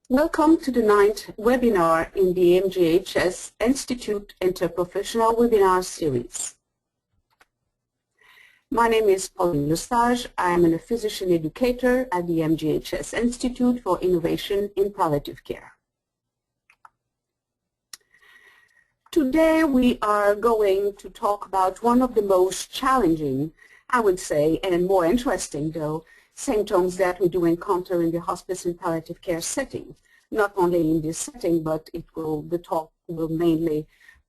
Welcome to the 9th webinar in the MGHS Institute Interprofessional Webinar Series. My name is Pauline Lesage. I am a physician educator at the MGHS Institute for Innovation in Palliative Care. Today we are going to talk about one of the most challenging, I would say, and more interesting though, symptoms that we do encounter in the hospice and palliative care setting. Not only in this setting, but the talk will mainly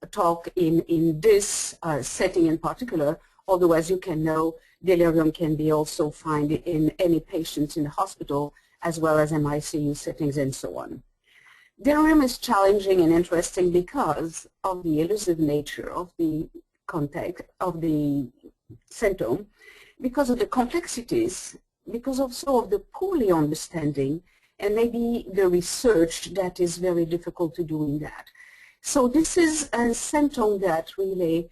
talk in this setting in particular, although as you can know, delirium can be also found in any patients in the hospital as well as MICU settings and so on. Delirium is challenging and interesting because of the elusive nature of the context of the symptom, because of the complexities, because also of the poorly understanding and maybe the research that is very difficult to do in that. So this is a symptom that really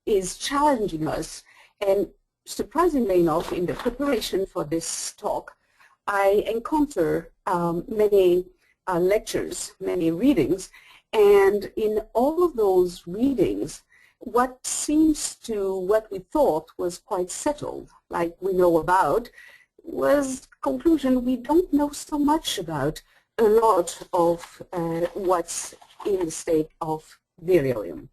is challenging us, and surprisingly enough, in the preparation for this talk, I encounter many lectures, many readings, and in all of those readings, what we thought was quite settled, like we know about, was conclusion we don't know so much about a lot of what's in the state of delirium.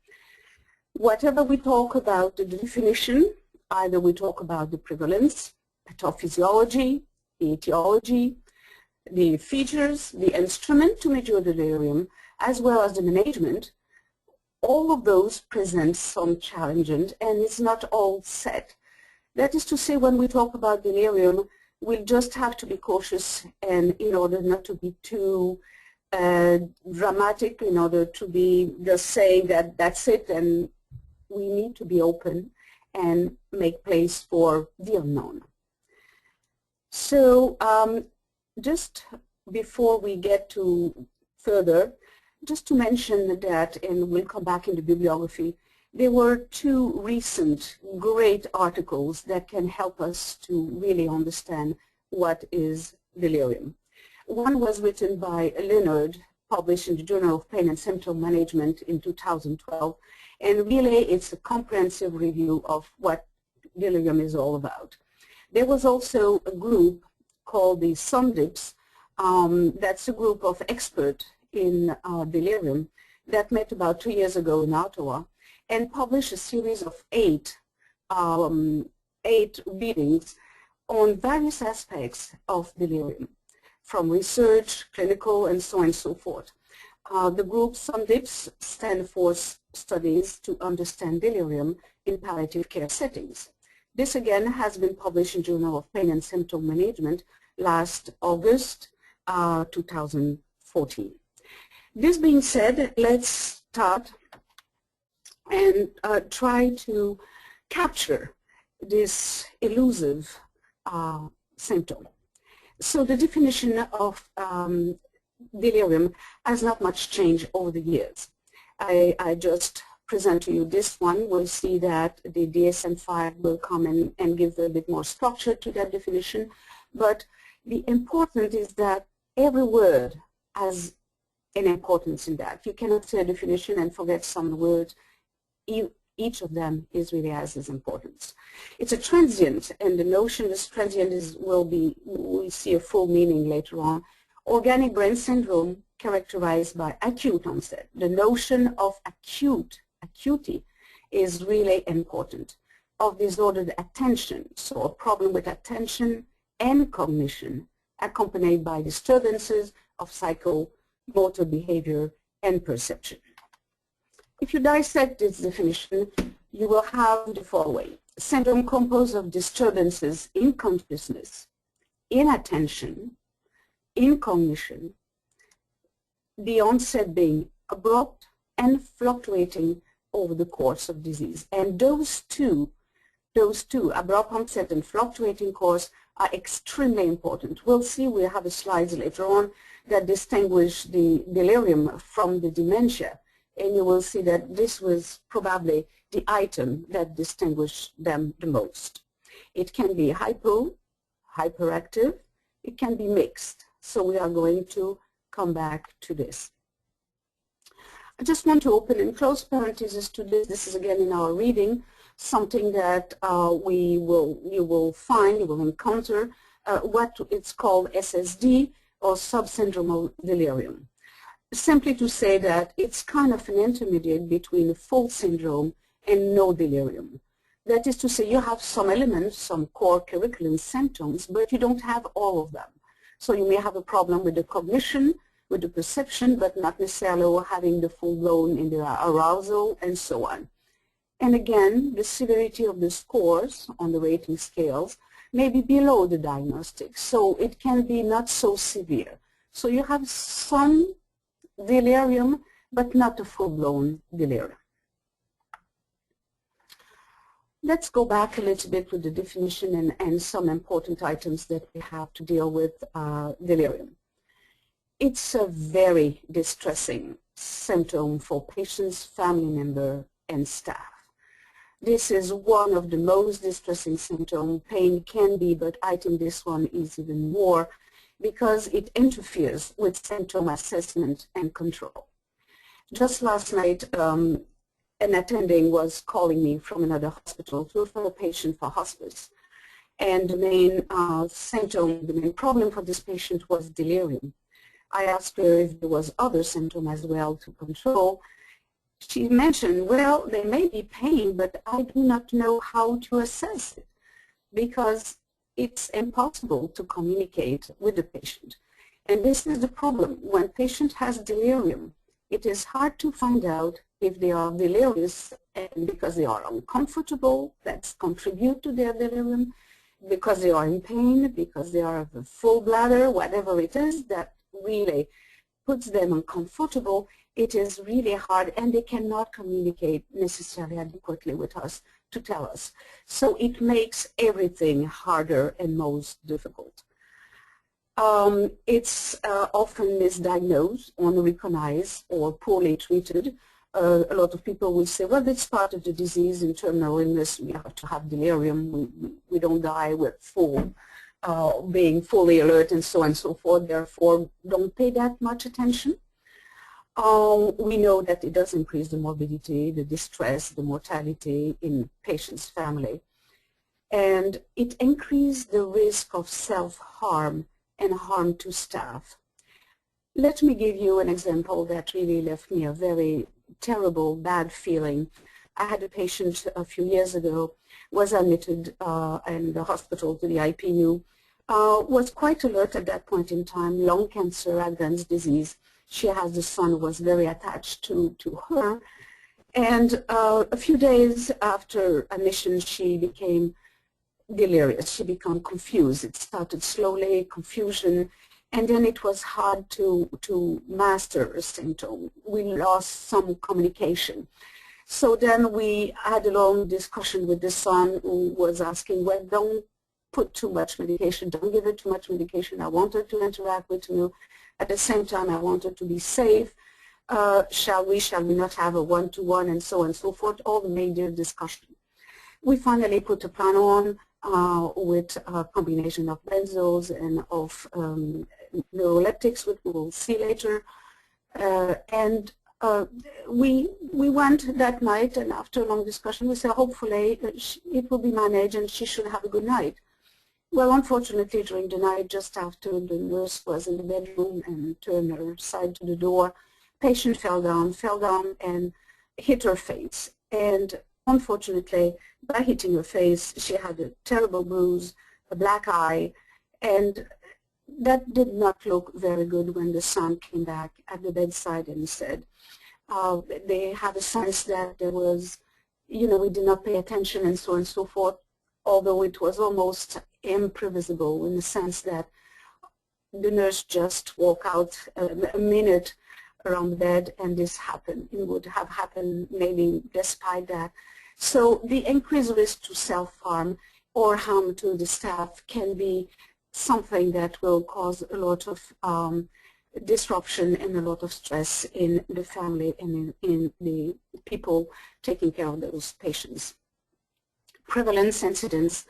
Whatever we talk about the definition, either we talk about the prevalence, pathophysiology, the etiology, the features, the instrument to measure delirium, as well as the management, all of those present some challenges, and it's not all set. That is to say, when we talk about delirium, we'll just have to be cautious, and in order not to be too dramatic, in order to be just saying that that's it, and we need to be open and make place for the unknown. So just before we get to further, just to mention that, and we'll come back in the bibliography, there were two recent great articles that can help us to really understand what is delirium. One was written by Leonard, published in the Journal of Pain and Symptom Management in 2012, and really it's a comprehensive review of what delirium is all about. There was also a group called the SUNDIPS, that's a group of experts in delirium that met about 2 years ago in Ottawa, and published a series of eight readings on various aspects of delirium, from research, clinical, and so on and so forth. The group SUNDIPS stand for Studies to Understand Delirium in Palliative Care Settings. This again has been published in Journal of Pain and Symptom Management last August 2014. This being said, let's start and try to capture this elusive symptom. So the definition of delirium has not much changed over the years. I just present to you this one. We'll see that the DSM-5 will come and give a bit more structure to that definition. But the important is that every word has an importance in that. You cannot say a definition and forget some words. Each of them is really has its importance. It's a transient, and the notion is transient we'll see a full meaning later on. Organic brain syndrome characterized by acute onset. The notion of acuity is really important. Of disordered attention, so a problem with attention and cognition, accompanied by disturbances of psychomotor behavior and perception. If you dissect this definition, you will have the following. Syndrome composed of disturbances in consciousness, in attention, in cognition, the onset being abrupt and fluctuating over the course of disease. And those two, abrupt onset and fluctuating course, are extremely important. We'll see, we have a slides later on that distinguish the delirium from the dementia. And you will see that this was probably the item that distinguished them the most. It can be hyperactive, it can be mixed, So we are going to come back to this. I just want to open and close parentheses to this. This is again in our reading, something that you will encounter, what it's called SSD, or subsyndromal delirium. Simply to say that it's kind of an intermediate between full syndrome and no delirium. That is to say, you have some elements, some core curriculum symptoms, but you don't have all of them. So you may have a problem with the cognition, with the perception, but not necessarily having the full-blown in the arousal, and so on. And again, the severity of the scores on the rating scales may be below the diagnostic, so it can be not so severe. So you have some delirium, but not a full-blown delirium. Let's go back a little bit with the definition and some important items that we have to deal with delirium. It's a very distressing symptom for patients, family member, and staff. This is one of the most distressing symptoms. Pain can be, but I think this one is even more because it interferes with symptom assessment and control. Just last night, an attending was calling me from another hospital to refer a patient for hospice. And the main symptom, the main problem for this patient was delirium. I asked her if there was other symptom as well to control. She mentioned, well, there may be pain, but I do not know how to assess it because it's impossible to communicate with the patient. And this is the problem. When patient has delirium, it is hard to find out if they are delirious and because they are uncomfortable, that's contribute to their delirium, because they are in pain, because they are a full bladder, whatever it is that really puts them uncomfortable. It is really hard, and they cannot communicate necessarily adequately with us to tell us. So it makes everything harder and most difficult. It's often misdiagnosed, unrecognized, or poorly treated. A lot of people will say, well, it's part of the disease. In terminal illness, we have to have delirium. We don't die with being fully alert and so on and so forth. Therefore, don't pay that much attention. We know that it does increase the morbidity, the distress, the mortality in patient's family. And it increases the risk of self-harm and harm to staff. Let me give you an example that really left me a very terrible, bad feeling. I had a patient a few years ago, was admitted in the hospital to the IPU, was quite alert at that point in time, lung cancer, advanced disease. She has a son who was very attached to her. And a few days after admission, she became delirious. She became confused. It started slowly, confusion, and then it was hard to master a symptom. We lost some communication. So then we had a long discussion with the son who was asking, well, don't put too much medication, don't give her too much medication. I want her to interact with you. At the same time, I want her to be safe. Shall we not have a one-to-one, and so on and so forth, all the major discussion. We finally put a plan on with a combination of benzos and of neuroleptics, which we will see later. We went that night, and after a long discussion, we said, hopefully it will be managed and she should have a good night. Well, unfortunately, during the night, just after the nurse was in the bedroom and turned her side to the door, patient fell down and hit her face. And unfortunately, by hitting her face, she had a terrible bruise, a black eye, and that did not look very good when the son came back at the bedside and said, they had a sense that there was, we did not pay attention and so on and so forth, although it was almost imprevisible in the sense that the nurse just walked out a minute around the bed and this happened. It would have happened maybe despite that. So the increased risk to self-harm or harm to the staff can be something that will cause a lot of disruption and a lot of stress in the family and in the people taking care of those patients. Prevalence incidence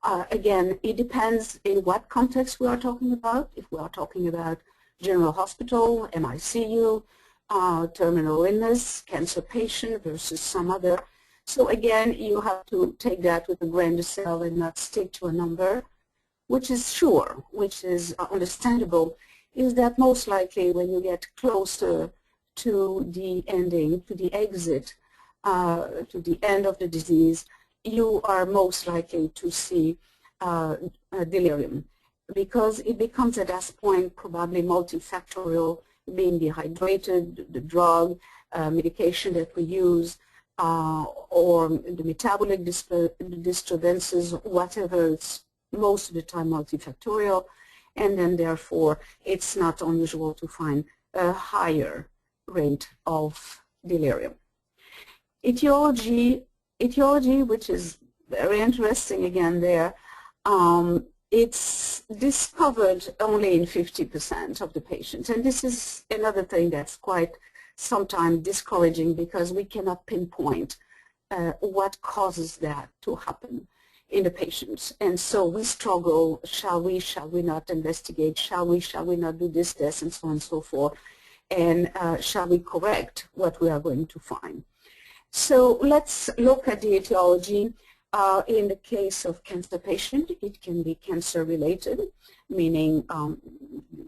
Again, it depends in what context we are talking about. If we are talking about general hospital, MICU, terminal illness, cancer patient versus some other. So again, you have to take that with a grain of salt and not stick to a number, which is sure, which is understandable, is that most likely when you get closer to the ending, to the exit, to the end of the disease, you are most likely to see delirium, because it becomes at that point probably multifactorial, being dehydrated, the drug, medication that we use, or the metabolic disturbances, whatever, it's most of the time multifactorial, and then therefore it's not unusual to find a higher rate of delirium. Etiology, which is very interesting again there, it's discovered only in 50% of the patients. And this is another thing that's quite sometimes discouraging, because we cannot pinpoint what causes that to happen in the patients. And so we struggle, shall we not investigate, shall we not do this test, and so on and so forth, and shall we correct what we are going to find. So let's look at the etiology. In the case of cancer patient, it can be cancer related, meaning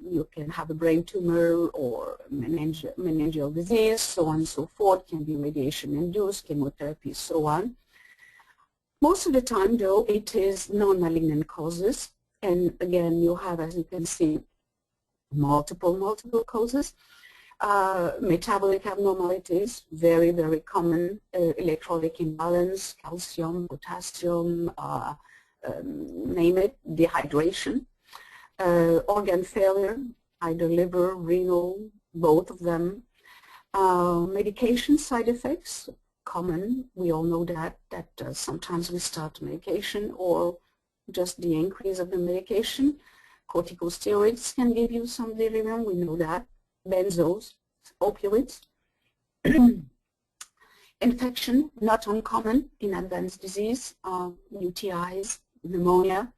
you can have a brain tumor or meningeal disease, so on and so forth, can be radiation induced, chemotherapy, so on. Most of the time though, it is non-malignant causes, and again you have, as you can see, multiple causes. Metabolic abnormalities, very, very common, electrolyte imbalance, calcium, potassium, name it, dehydration, organ failure, either liver, renal, both of them, medication side effects, common, we all know that sometimes we start medication or just the increase of the medication. Corticosteroids can give you some delirium, we know that. Benzos, opioids. Infection, not uncommon in advanced disease, UTIs, pneumonia,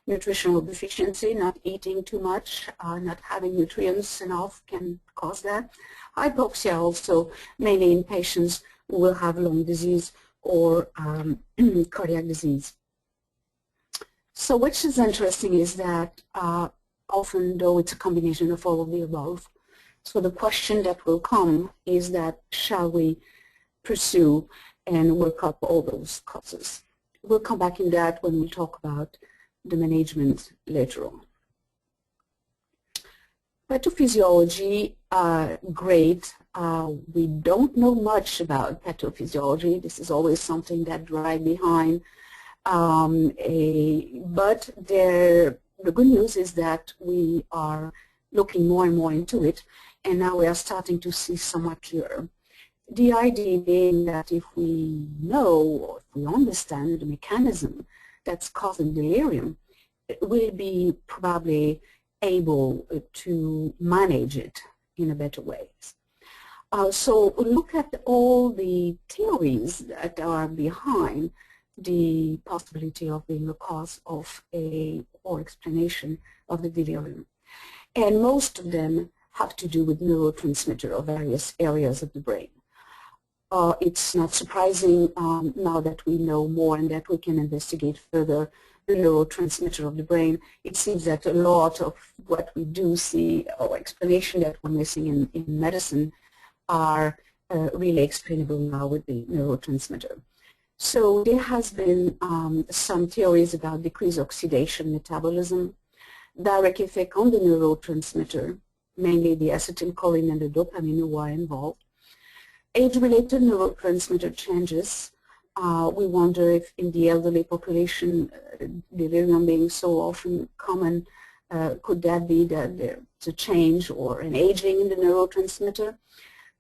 nutritional deficiency, not eating too much, not having nutrients enough can cause that. Hypoxia also, mainly in patients who will have lung disease or cardiac disease. So which is interesting is that often though it's a combination of all of the above, so the question that will come is that shall we pursue and work up all those causes? We'll come back in that when we talk about the management later on. Pathophysiology, great. We don't know much about pathophysiology. This is always something that drags behind. But the good news is that we are looking more and more into it, and now we are starting to see somewhat clearer. The idea being that if we know or if we understand the mechanism that's causing delirium, we'll be probably able to manage it in a better ways. So look at all the theories that are behind the possibility of being a cause of or explanation of the delirium. And most of them have to do with neurotransmitter of various areas of the brain. It's not surprising now that we know more and that we can investigate further the neurotransmitter of the brain. It seems that a lot of what we do see or explanation that we're missing in medicine are really explainable now with the neurotransmitter. So there has been some theories about decreased oxidation metabolism, direct effect on the neurotransmitter, mainly the acetylcholine and the dopamine who are involved. Age-related neurotransmitter changes. We wonder if in the elderly population, delirium being so often common, could that be that there's a change or an aging in the neurotransmitter?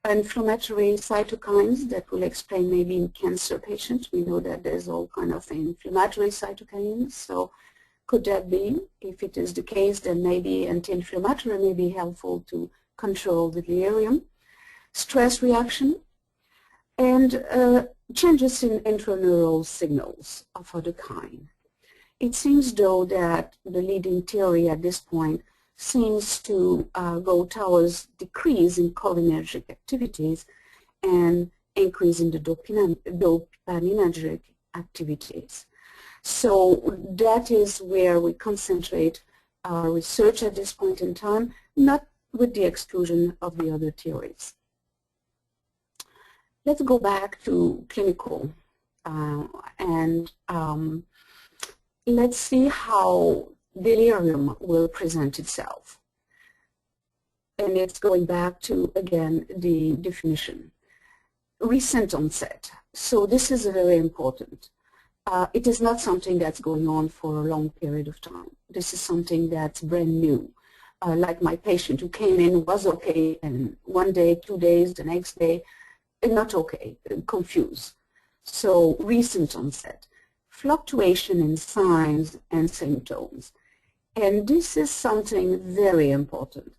Inflammatory cytokines that will explain maybe in cancer patients. We know that there's all kind of inflammatory cytokines. So could that be? If it is the case, then maybe anti-inflammatory may be helpful to control the delirium. Stress reaction and changes in intraneural signals of other kind. It seems, though, that the leading theory at this point seems to go towards decrease in cholinergic activities and increase in the dopaminergic activities. So that is where we concentrate our research at this point in time, not with the exclusion of the other theories. Let's go back to clinical and let's see how delirium will present itself. And it's going back to, again, the definition. Recent onset. So this is very important. It is not something that's going on for a long period of time. This is something that's brand new. Like my patient who came in was okay, and one day, 2 days, the next day, not okay, confused. So recent onset. Fluctuation in signs and symptoms. And this is something very important.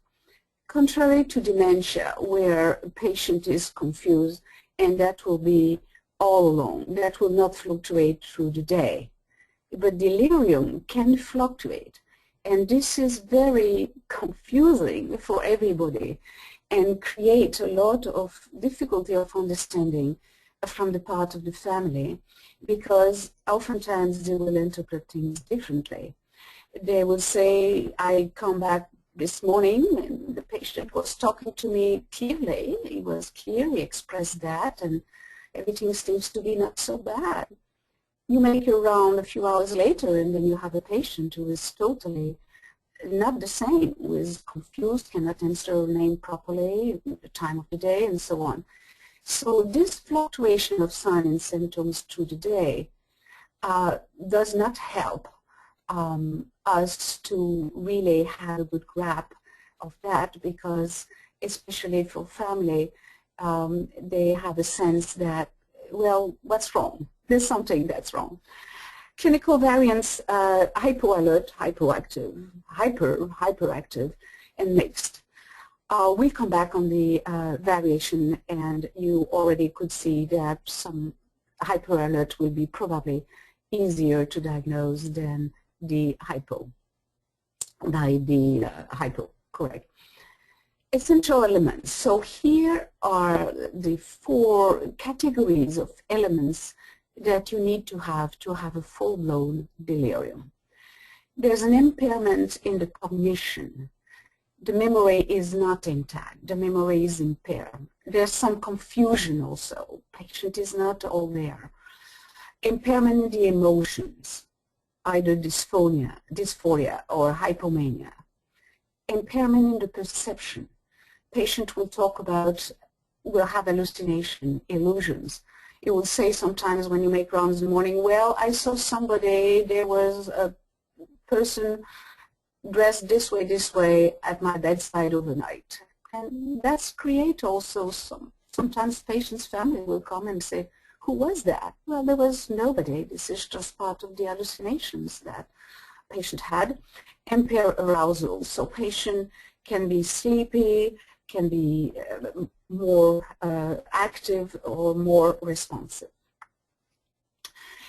Contrary to dementia, where a patient is confused, and that will be all along, that will not fluctuate through the day. But delirium can fluctuate, and this is very confusing for everybody and create a lot of difficulty of understanding from the part of the family, because oftentimes they will interpret things differently. They will say, I come back this morning and the patient was talking to me clearly. He was clear, he expressed that, and everything seems to be not so bad. You make your round a few hours later and then you have a patient who is totally not the same, who is confused, cannot answer her name properly, the time of the day, and so on. So this fluctuation of signs and symptoms through the day does not help us to really have a good grasp of that, because especially for family, they have a sense that, well, what's wrong? There's something that's wrong. Clinical variants, hypoalert, hypoactive, hyperactive, and mixed. We'll come back on the variation, and you already could see that some hyperalert will be probably easier to diagnose than the hypo, correct. Essential elements. So here are the 4 categories of elements that you need to have a full-blown delirium. There's an impairment in the cognition. The memory is not intact. The memory is impaired. There's some confusion also. Patient is not aware. Impairment in the emotions, either dysphoria or hypomania. Impairment in the perception. Patient will talk about, will have hallucination, illusions. It will say sometimes when you make rounds in the morning, well, I saw somebody, there was a person dressed this way at my bedside overnight. And that's create also sometimes patient's family will come and say, who was that? Well, there was nobody. This is just part of the hallucinations that patient had. Impaired arousal. So patient can be sleepy, can be more active or more responsive.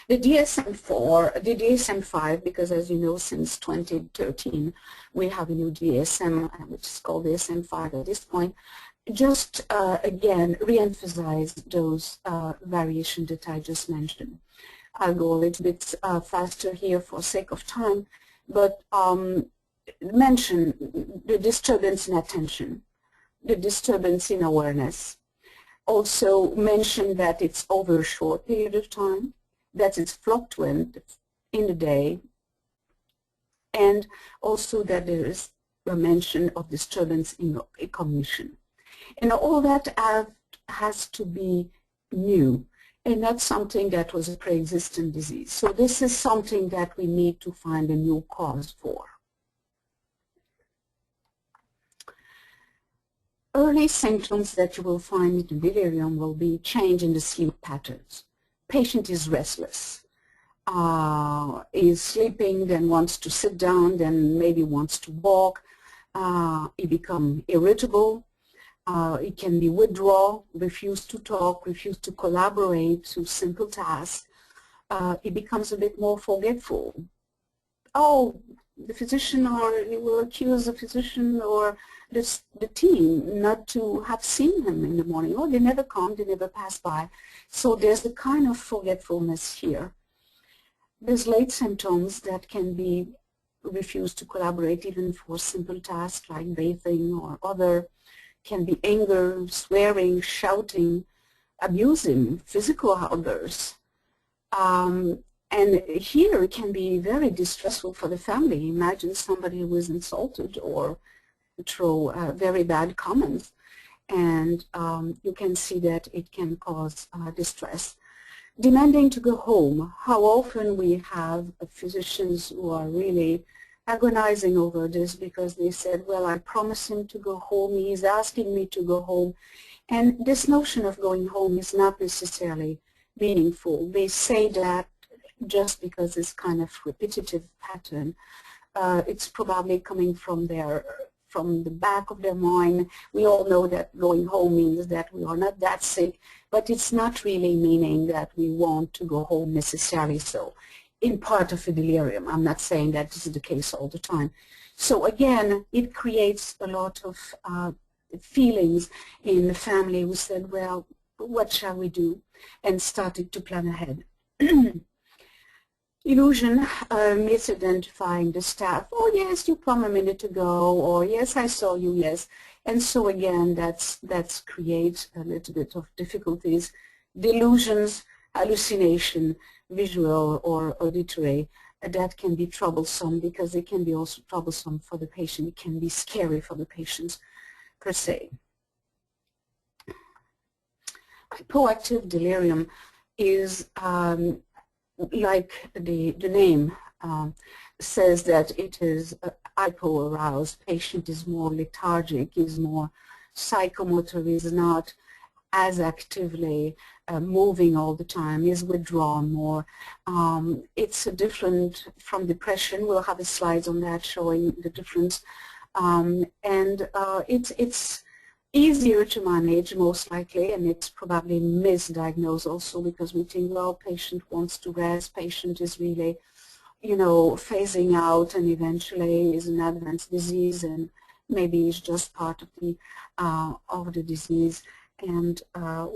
The DSM-4, the DSM-5, because as you know, since 2013, we have a new DSM, which is called DSM-5 at this point, just again, re-emphasize those variations that I just mentioned. I'll go a little bit faster here for sake of time, but mention the disturbance in attention, the disturbance in awareness. Also mention that it's over a short period of time, that it's fluctuant in the day, and also that there is a mention of disturbance in cognition. And all that has to be new and not something that was a pre-existing disease. So this is something that we need to find a new cause for. Early symptoms that you will find in delirium will be change in the sleep patterns. Patient is restless, is sleeping, then wants to sit down, then maybe wants to walk. He becomes irritable. It can be withdrawal, refuse to talk, refuse to collaborate to simple tasks. It becomes a bit more forgetful. oh, the physician, or you will accuse the physician or the team not to have seen him in the morning. Oh, they never come, they never pass by. So there's a kind of forgetfulness here. There's late symptoms that can be refused to collaborate even for simple tasks like bathing or other. Can be anger, swearing, shouting, abusing, physical outbursts. And here it can be very distressful for the family. Imagine somebody who is insulted or throw very bad comments, and you can see that it can cause distress. Demanding to go home. How often we have physicians who are really agonizing over this because they said, well, I promised him to go home, he's asking me to go home. And this notion of going home is not necessarily meaningful. They say that just because it's kind of repetitive pattern. It's probably coming from the back of their mind. We all know that going home means that we are not that sick, but it's not really meaning that we want to go home necessarily so. In part of a delirium, I'm not saying that this is the case all the time. So again, it creates a lot of feelings in the family who said, well, what shall we do? And started to plan ahead. Illusion, misidentifying the staff. Oh yes, you come a minute ago, or yes, I saw you, yes. And so again, that's creates a little bit of difficulties. Delusions, hallucination, visual or auditory, that can be troublesome because it can be also troublesome for the patient. It can be scary for the patients per se. Hypoactive delirium is like the name says that it is hypo-aroused. Patient is more lethargic, is more psychomotor, is not as actively moving all the time, is withdrawn more. It's different from depression. We'll have a slide on that showing the difference. It's easier to manage most likely, and it's probably misdiagnosed also because we think, well, patient wants to rest, patient is really, you know, phasing out and eventually is an advanced disease and maybe it's just part of the disease, and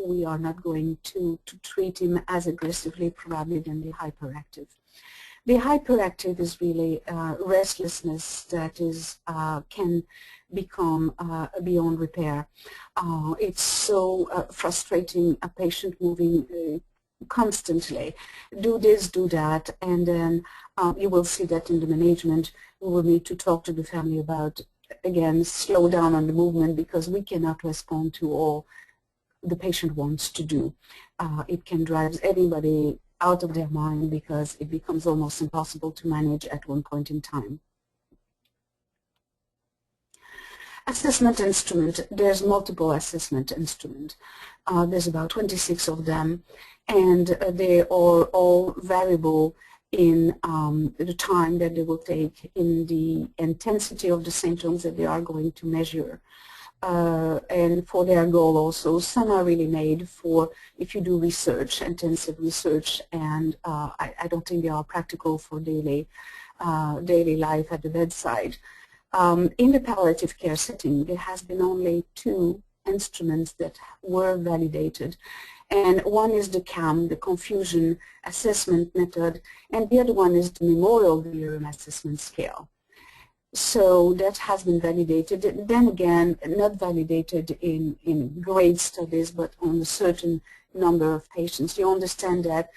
we are not going to treat him as aggressively probably than the hyperactive. The hyperactive is really restlessness that is can become beyond repair. It's so frustrating, a patient moving constantly, do this, do that, and then you will see that in the management we will need to talk to the family about, again, slow down on the movement because we cannot respond to all the patient wants to do. It can drive anybody out of their mind because it becomes almost impossible to manage at one point in time. Assessment instrument, there's multiple assessment instruments. There's about 26 of them, and they are all variable in the time that they will take, in the intensity of the symptoms that they are going to measure. And for their goal also, some are really made for if you do research, intensive research, and I don't think they are practical for daily life at the bedside. In the palliative care setting, there has been only 2 instruments that were validated, and one is the CAM, the Confusion Assessment Method, and the other one is the Memorial Delirium Assessment Scale. So that has been validated. Then again, not validated in great studies, but on a certain number of patients. You understand that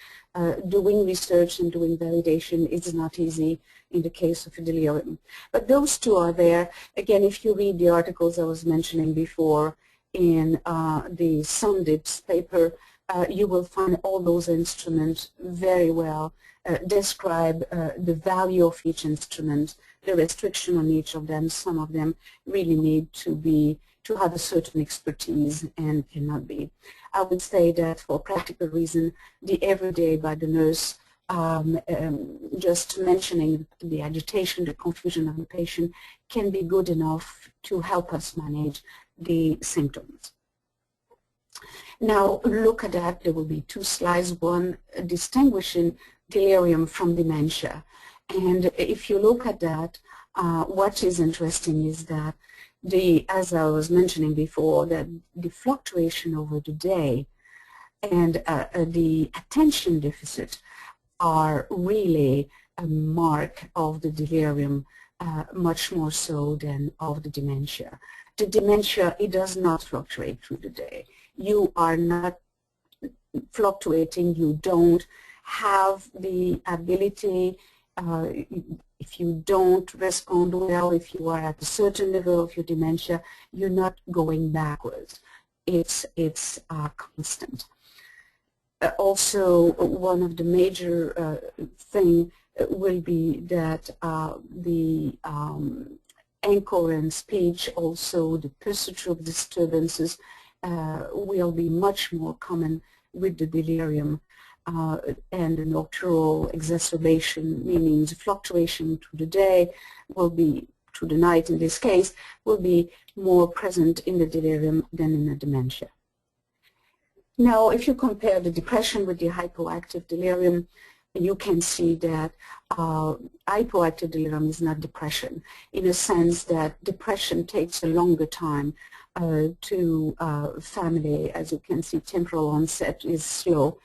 doing research and doing validation is not easy in the case of a delirium. But those 2 are there. Again, if you read the articles I was mentioning before in the SUNDIPS paper, you will find all those instruments very well describe the value of each instrument, the restriction on each of them. Some of them really need to have a certain expertise and cannot be. I would say that for practical reason, the everyday by the nurse, just mentioning the agitation, the confusion of the patient can be good enough to help us manage the symptoms. Now look at that. There will be 2 slides, one distinguishing delirium from dementia. And if you look at that, what is interesting is that as I was mentioning before, that the fluctuation over the day and the attention deficit are really a mark of the delirium, much more so than of the dementia. The dementia, it does not fluctuate through the day. You are not fluctuating, you don't have the ability, if you don't respond well, if you are at a certain level of your dementia, you're not going backwards. It's constant. Also, one of the major thing will be that the ankle and speech, also the perceptual disturbances will be much more common with the delirium, and the nocturnal exacerbation, meaning the fluctuation through the day will be, through the night in this case, will be more present in the delirium than in the dementia. Now, if you compare the depression with the hypoactive delirium, you can see that hypoactive delirium is not depression, in a sense that depression takes a longer time to family. As you can see, temporal onset is slow,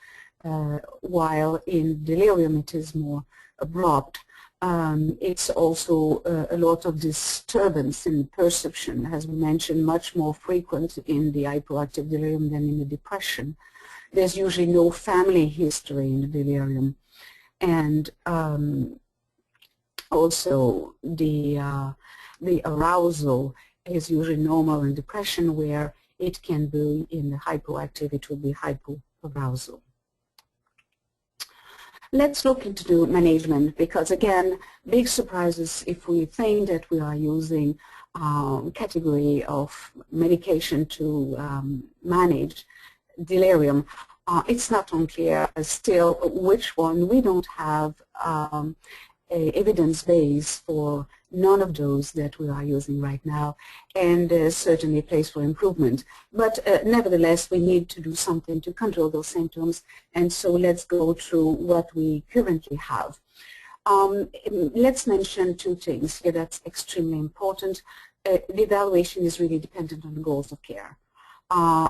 while in delirium it is more abrupt. It's also a lot of disturbance in perception, as we mentioned, much more frequent in the hypoactive delirium than in the depression. There's usually no family history in the delirium. And also the arousal is usually normal in depression, where it can be in the hypoactive, it will be hypoarousal. Let's look into the management, because again, big surprises if we think that we are using category of medication to manage delirium. It's not unclear still which one. We don't have a evidence base for none of those that we are using right now, and there's certainly a place for improvement. But nevertheless, we need to do something to control those symptoms, and so let's go through what we currently have. Let's mention two things here that's extremely important. The evaluation is really dependent on the goals of care.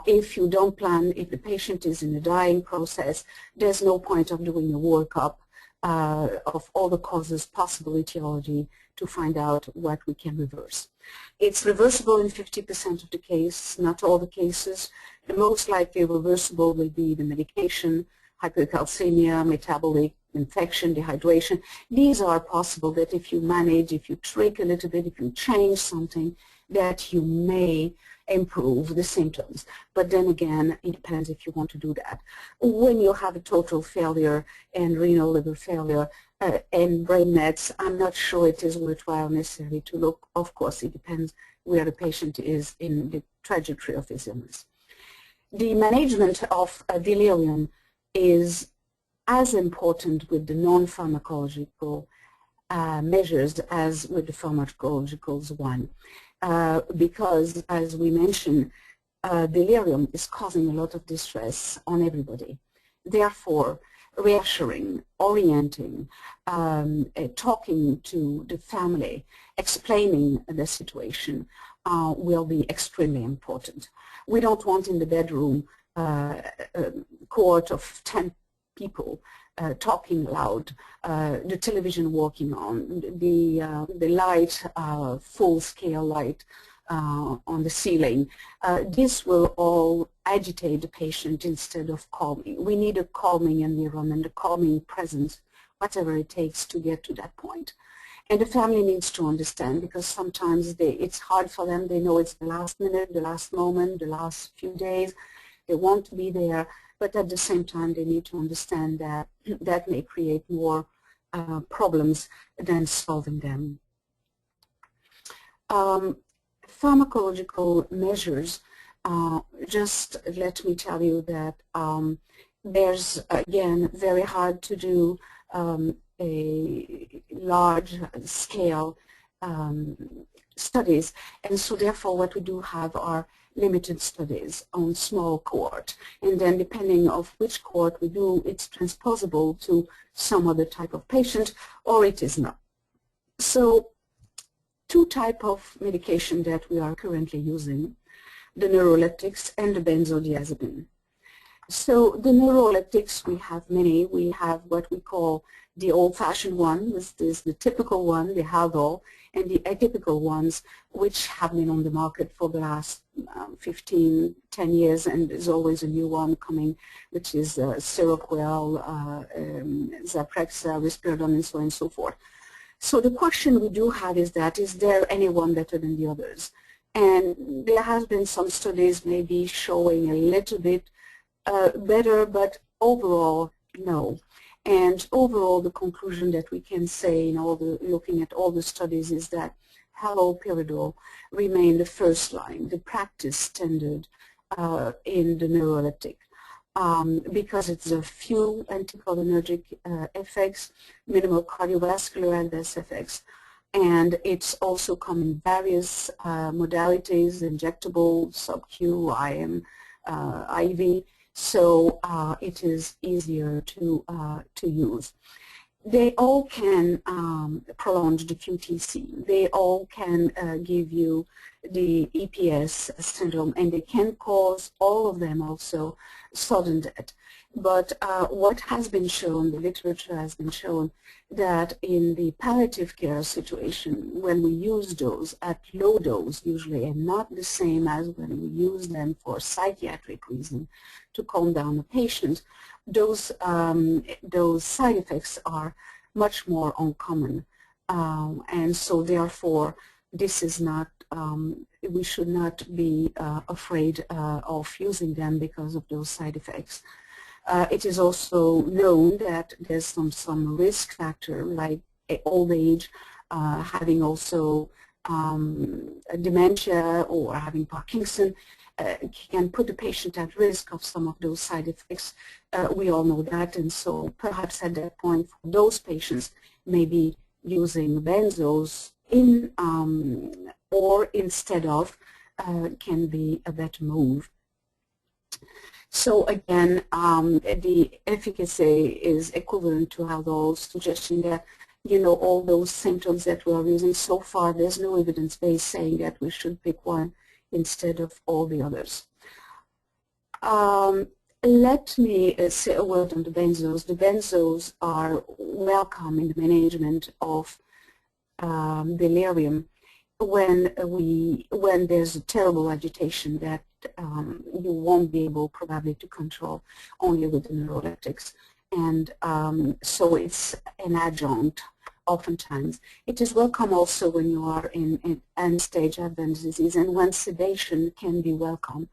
If you don't plan, if the patient is in a dying process, there's no point of doing a workup of all the causes, possible etiology, to find out what we can reverse. It's reversible in 50% of the cases, not all the cases. The most likely reversible will be the medication, hypercalcemia, metabolic infection, dehydration. These are possible that if you manage, if you tweak a little bit, if you change something, that you may improve the symptoms. But then again, it depends if you want to do that. When you have a total failure and renal liver failure and brain mets, I'm not sure it is worthwhile necessarily to look. Of course, it depends where the patient is in the trajectory of his illness. The management of delirium is as important with the non-pharmacological measures as with the pharmacologicals one. Because, as we mentioned, delirium is causing a lot of distress on everybody. Therefore, reassuring, orienting, talking to the family, explaining the situation will be extremely important. We don't want in the bedroom a cohort of 10 people talking loud, the television working on, the light, full-scale light on the ceiling. This will all agitate the patient instead of calming. We need a calming environment, a calming presence, whatever it takes to get to that point. And the family needs to understand, because sometimes it's hard for them. They know it's the last minute, the last moment, the last few days. They want to be there, but at the same time they need to understand that that may create more problems than solving them. Pharmacological measures, just let me tell you that there's, again, very hard to do a large scale studies, and so therefore what we do have are limited studies on small cohort, and then depending of which cohort we do, it's transposable to some other type of patient or it is not. So two types of medication that we are currently using, the neuroleptics and the benzodiazepine. So the neuroleptics, we have many. We have what we call the old-fashioned one, this is the typical one, the Haldol, and the atypical ones, which have been on the market for the last 10 years, and there's always a new one coming, which is Seroquel, Zyprexa, Risperidone, and so on and so forth. So the question we do have is that, is there any one better than the others? And there has been some studies maybe showing a little bit better, but overall, no. And overall, the conclusion that we can say in looking at all the studies is that haloperidol remain the first line, the practice standard in the neuroleptic. Because it's a few anticholinergic effects, minimal cardiovascular adverse effects, and it's also come in various modalities, injectable, sub-Q, IM, IV, so it is easier to use. They all can prolong the QTC. They all can give you the EPS syndrome, and they can cause, all of them also, sudden death. But what has been shown, the literature has been shown, that in the palliative care situation, when we use those at low dose usually, and not the same as when we use them for psychiatric reason to calm down a patient, those side effects are much more uncommon. And so therefore, this is not, we should not be afraid of using them because of those side effects. It is also known that there's some risk factor, like old age, having also dementia or having Parkinson, can put the patient at risk of some of those side effects. We all know that, and so perhaps at that point for those patients, maybe using benzos in or instead of can be a better move. So again, the efficacy is equivalent to Haldol, suggesting that, you know, all those symptoms that we are using so far, there's no evidence base saying that we should pick one instead of all the others. Let me say a word on the benzos. The benzos are welcome in the management of delirium when there's a terrible agitation that you won't be able probably to control only with the neuroleptics. And so it's an adjunct oftentimes. It is welcome also when you are in end-stage advanced disease, and when sedation can be welcome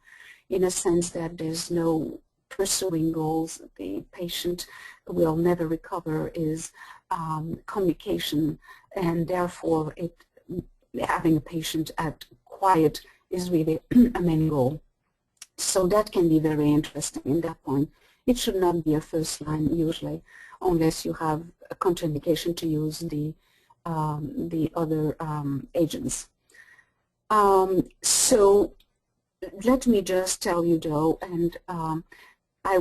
in a sense that there's no pursuing goals. The patient will never recover is communication, and therefore having a patient at quiet is really a main goal. So that can be very interesting in that point. It should not be a first line usually, unless you have a contraindication to use the other agents. So let me just tell you though, and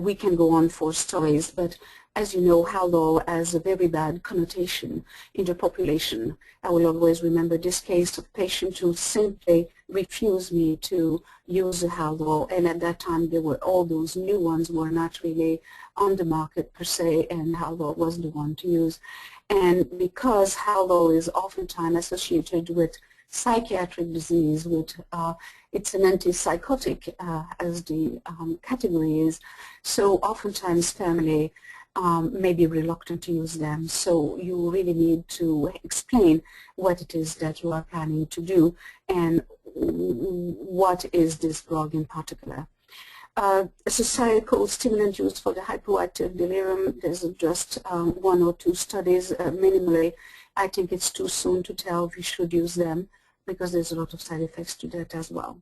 we can go on for stories, but as you know, Haldol has a very bad connotation in the population. I will always remember this case of a patient who simply refused me to use the Haldol, and at that time there were all those new ones were not really on the market per se, and Haldol was the one to use. And because Haldol is oftentimes associated with psychiatric disease, with it's an antipsychotic as the category is, so oftentimes family may be reluctant to use them. So you really need to explain what it is that you are planning to do and what is this drug in particular. A societal stimulant used for the hypoactive delirium, there's just one or two studies minimally. I think it's too soon to tell if we should use them because there's a lot of side effects to that as well.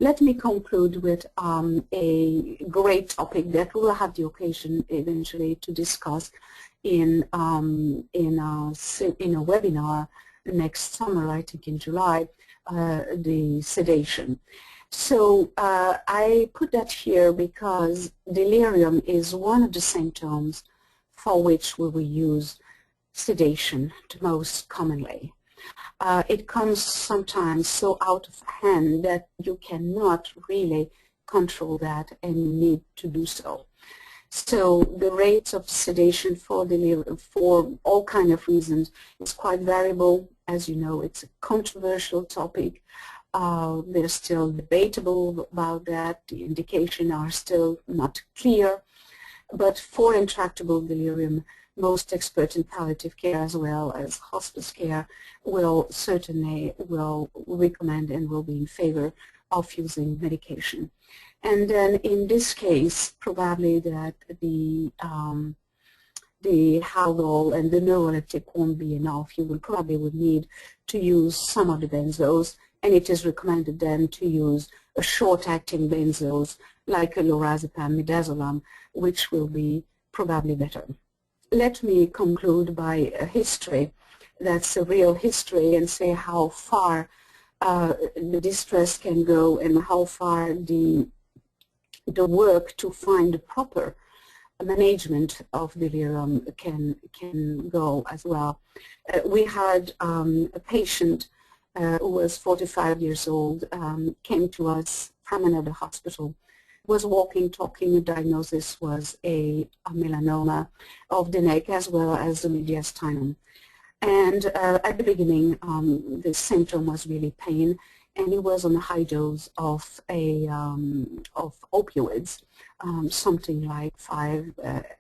Let me conclude with a great topic that we will have the occasion eventually to discuss in a webinar next summer, I think in July, the sedation. So I put that here because delirium is one of the symptoms for which we will use sedation the most commonly. It comes sometimes so out of hand that you cannot really control that and you need to do so. So the rates of sedation for delirium, for all kinds of reasons, is quite variable. As you know, it's a controversial topic. There's still debatable about that. The indications are still not clear. But for intractable delirium, most experts in palliative care as well as hospice care will certainly recommend and will be in favor of using medication. And then in this case, probably that the Haldol and the neuroleptic won't be enough. You will probably would need to use some of the benzos, and it is recommended then to use a short-acting benzos like a lorazepam, midazolam, which will be probably better. Let me conclude by a history that's a real history and say how far the distress can go and how far the work to find the proper management of delirium can go as well. We had a patient who was 45 years old, came to us from another hospital, was walking, talking. The diagnosis was a melanoma of the neck as well as the mediastinum. And at the beginning, the symptom was really pain, and he was on a high dose of opioids, something like 5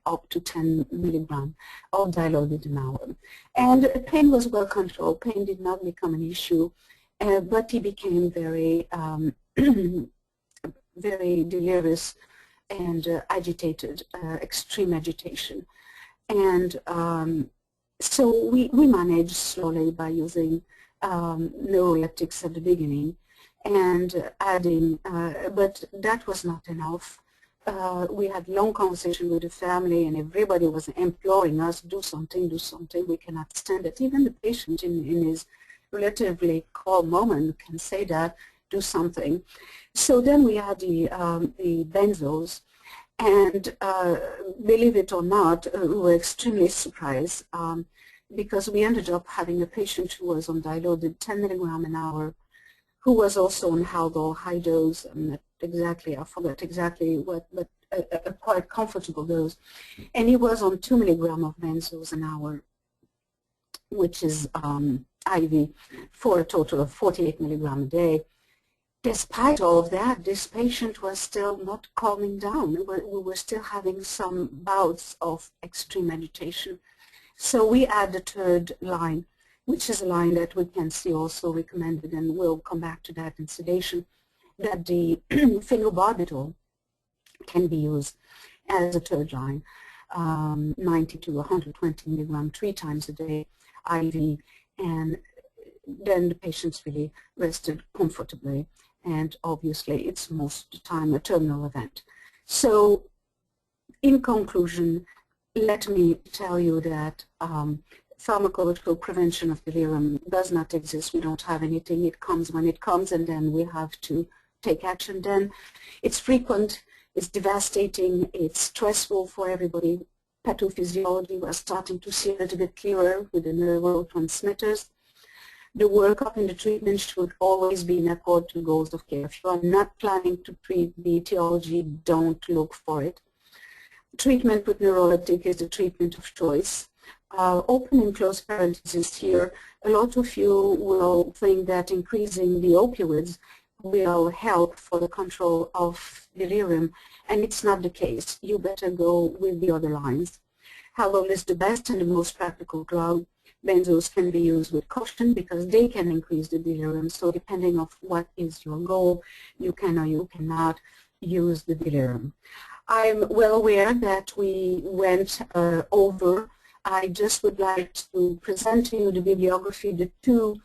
up to 10 milligrams of dilaudid an hour. And pain was well controlled. Pain did not become an issue, but he became very very delirious and agitated, extreme agitation. And so we managed slowly by using neuroleptics at the beginning and adding, but that was not enough. We had long conversation with the family and everybody was imploring us, do something, we cannot stand it. Even the patient in his relatively calm moment can say that, do something. So then we had the benzos, and believe it or not, we were extremely surprised because we ended up having a patient who was on dilaudid 10 milligrams an hour, who was also on Haldol high dose, and exactly, I forgot exactly what, but a quite comfortable dose. And he was on 2 milligrams of benzos an hour, which is IV, for a total of 48 milligrams a day. Despite all of that, this patient was still not calming down. We were still having some bouts of extreme agitation. So we add the third line, which is a line that we can see also recommended, and we'll come back to that in sedation, that the phenobarbital can be used as a third line, 90 to 120 milligrams 3 times a day, IV, and then the patient's really rested comfortably. And obviously it's most of the time a terminal event. So in conclusion, let me tell you that pharmacological prevention of delirium does not exist. We don't have anything. It comes when it comes, and then we have to take action then. It's frequent, it's devastating, it's stressful for everybody. Pathophysiology, we're starting to see a little bit clearer with the neurotransmitters. The workup and the treatment should always be in accord to goals of care. If you are not planning to treat the etiology, don't look for it. Treatment with neuroleptic is the treatment of choice. Open and close parentheses here. A lot of you will think that increasing the opioids will help for the control of delirium, and it's not the case. You better go with the other lines. Haldol is the best and the most practical drug. Benzos can be used with caution because they can increase the delirium. So depending on what is your goal, you can or you cannot use the delirium. I'm well aware that we went over. I just would like to present to you the bibliography, the two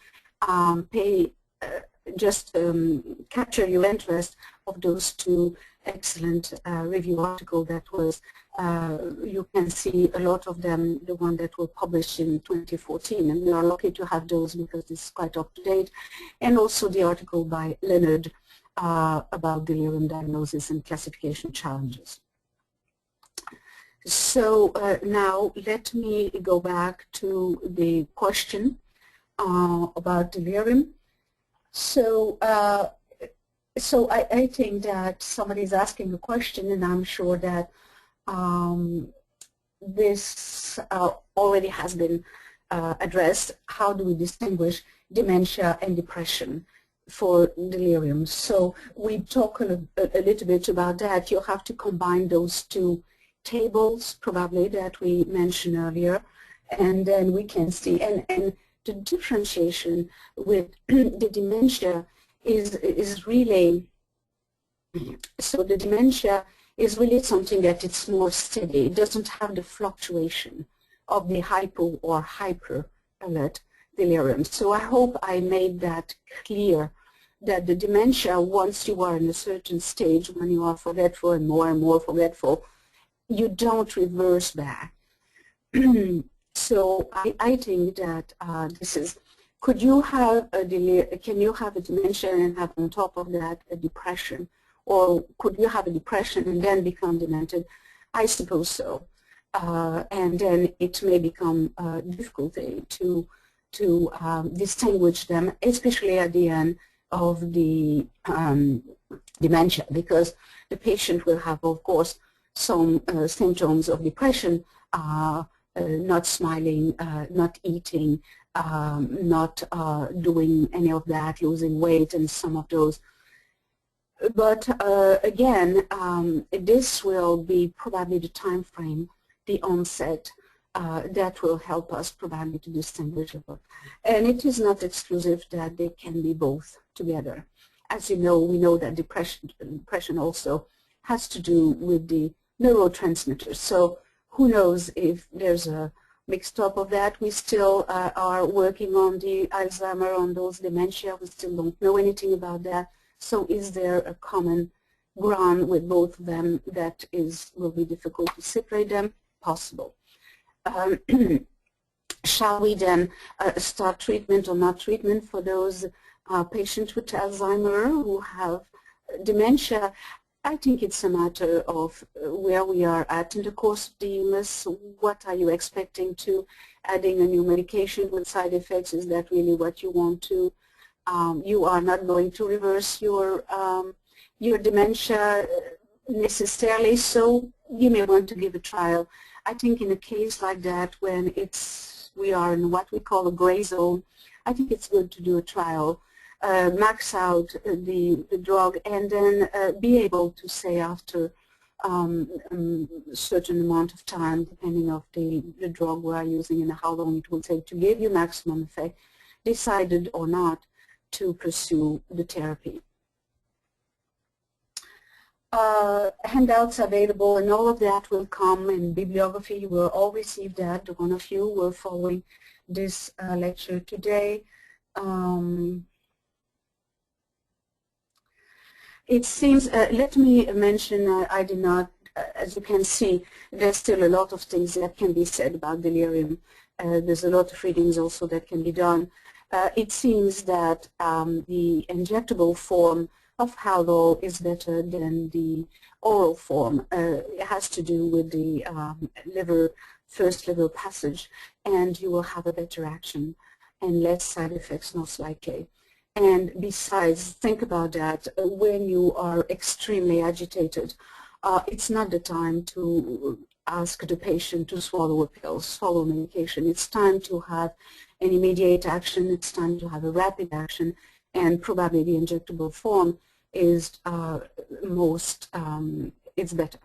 capture your interest of those two excellent review article that was, you can see a lot of them, the one that were published in 2014, and we are lucky to have those because it's quite up to date, and also the article by Leonard about delirium diagnosis and classification challenges. So now let me go back to the question about delirium. So, I think that somebody is asking a question, and I'm sure that this already has been addressed. How do we distinguish dementia and depression for delirium? So we talk a little bit about that. You'll have to combine those two tables probably that we mentioned earlier, and then we can see, and the differentiation with the dementia is really, so the dementia is really something that it's more steady. It doesn't have the fluctuation of the hypo or hyper alert delirium. So I hope I made that clear, that the dementia, once you are in a certain stage, when you are forgetful and more forgetful, you don't reverse back. So I think that this is, could you have a can you have a dementia and have on top of that a depression? Or could you have a depression and then become demented? I suppose so. And then it may become difficult to distinguish them, especially at the end of the dementia, because the patient will have, of course, some symptoms of depression, not smiling, not eating, not doing any of that, losing weight, and some of those. But again, this will be probably the time frame, the onset, that will help us probably to distinguish. And it is not exclusive that they can be both together. As you know, we know that depression also has to do with the neurotransmitters. So who knows if there's a mixed up of that. We still are working on the Alzheimer, on those dementia. We still don't know anything about that. So is there a common ground with both of them that will be difficult to separate them? Possible. Shall we then start treatment or not treatment for those patients with Alzheimer who have dementia? I think it's a matter of where we are at in the course of the illness. What are you expecting to adding a new medication with side effects? Is that really what you want to? You are not going to reverse your dementia necessarily, so you may want to give a trial. I think in a case like that, when we are in what we call a gray zone, I think it's good to do a trial. Max out the drug, and then be able to say after a certain amount of time, depending on the drug we are using and how long it will take to give you maximum effect, decided or not to pursue the therapy. Handouts available, and all of that will come in bibliography. You will all receive that. The one of you who are following this lecture today. It seems, let me mention, I did not, as you can see, there's still a lot of things that can be said about delirium. There's a lot of readings also that can be done. It seems that the injectable form of Haldol is better than the oral form. It has to do with the first liver passage, and you will have a better action and less side effects most likely. And besides, think about that, when you are extremely agitated, it's not the time to ask the patient to swallow a pill, swallow medication. It's time to have an immediate action. It's time to have a rapid action, and probably the injectable form is it's better.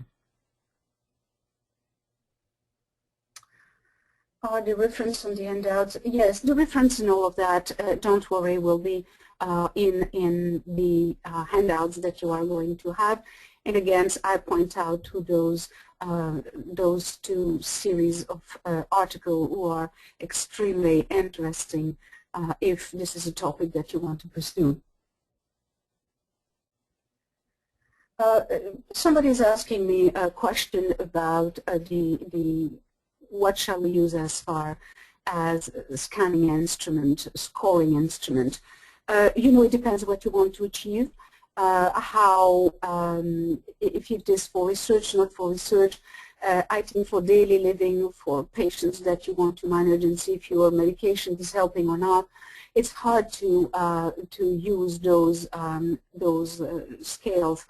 The reference on the handouts, yes, the reference and all of that, don't worry, will be in the handouts that you are going to have. And again, I point out to those two series of articles who are extremely interesting if this is a topic that you want to pursue. Somebody's asking me a question about what shall we use as far as scanning instrument, scoring instrument. It depends what you want to achieve. If it is for research, not for research. I think for daily living, for patients that you want to manage and see if your medication is helping or not, it's hard to use those scales.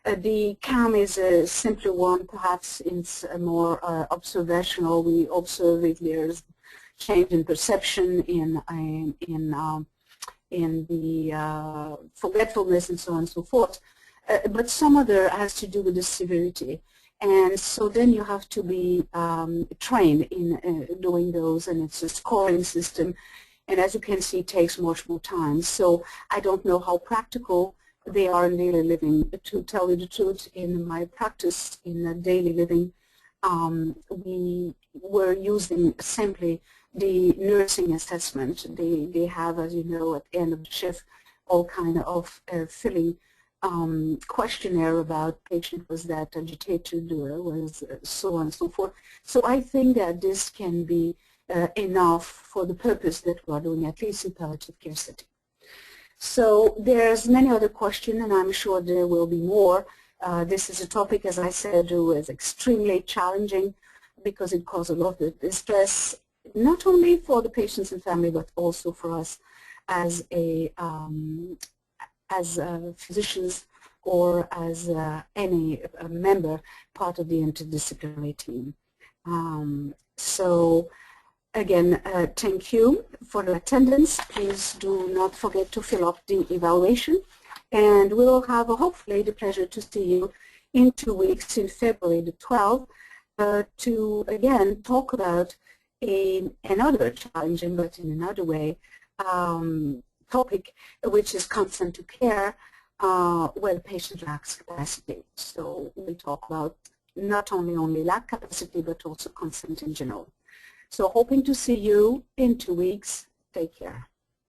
The CAM is a simpler one, perhaps it's a more observational. We observe if there's change in perception, in the forgetfulness and so on and so forth. But some other has to do with the severity. And so then you have to be trained in doing those, and it's a scoring system. And as you can see, it takes much more time. So I don't know how practical they are in daily living. To tell you the truth, in my practice in daily living, we were using simply the nursing assessment. They have, as you know, at the end of the shift, all kind of filling questionnaire about patient was that agitated or was so on and so forth. So I think that this can be enough for the purpose that we are doing, at least in palliative care setting. So there's many other questions, and I'm sure there will be more. This is a topic, as I said, that was extremely challenging because it caused a lot of distress, not only for the patients and family, but also for us as physicians or as any member, part of the interdisciplinary team. So again, thank you for the attendance. Please do not forget to fill up the evaluation, and we'll have hopefully the pleasure to see you in 2 weeks, in February the 12th, to again talk about another challenging, but in another way, topic, which is consent to care, where the patient lacks capacity. So we'll talk about not only lack capacity, but also consent in general. So hoping to see you in 2 weeks. Take care.